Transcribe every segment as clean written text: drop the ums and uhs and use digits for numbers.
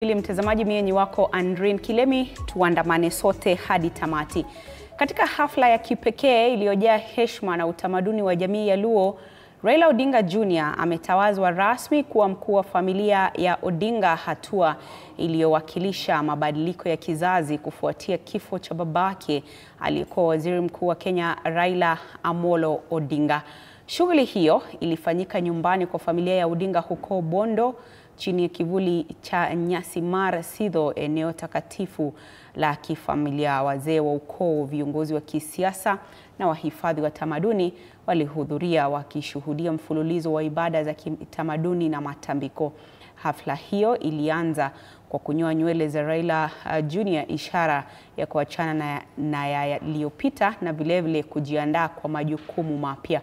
Ili mtazamaji, mimi wako Andrin Kilemi, tuandamane sote hadi tamati. Katika hafla ya kipekee iliyojaa heshima na utamaduni wa jamii ya Luo, Raila Odinga Jr. ametawazwa rasmi kuwa mkuu wa familia ya Odinga, hatua iliyowakilisha mabadiliko ya kizazi kufuatia kifo cha babake aliyekuwa waziri mkuu wa Kenya Raila Amolo Odinga. Shughuli hiyo ilifanyika nyumbani kwa familia ya Odinga huko Bondo, chini ya kivuli cha Nyasi Mara Sidho, eneo takatifu la kifamilia. Wazee wa ukoo, viongozi wa kisiasa na wahifadhi wa tamaduni walihudhuria wakishuhudia mfululizo wa ibada za kitamaduni na matambiko. Hafla hiyo ilianza kwa kunyoa nywele za Raila Jr., ishara ya kuachana na yaliyopita na vilevile kujiandaa kwa majukumu mapya.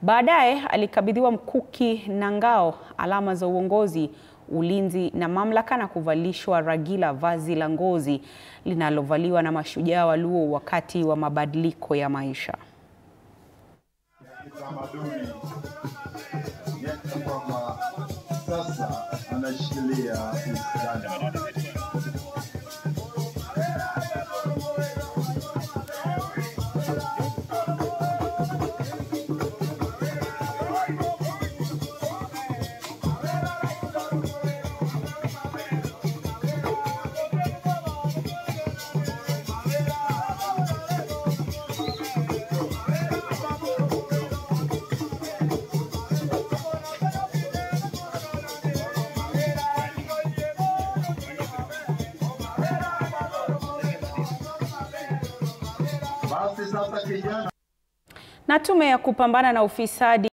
Baadaye alikabidhiwa mkuki na ngao, alama za uongozi, ulinzi na mamlaka, na kuvalishwa ragila, vazi la ngozi linalovaliwa na mashujaa wa Luo wakati wa mabadiliko ya maisha. Sasa anashikilia usukani. Na tume ya kupambana na ufisadi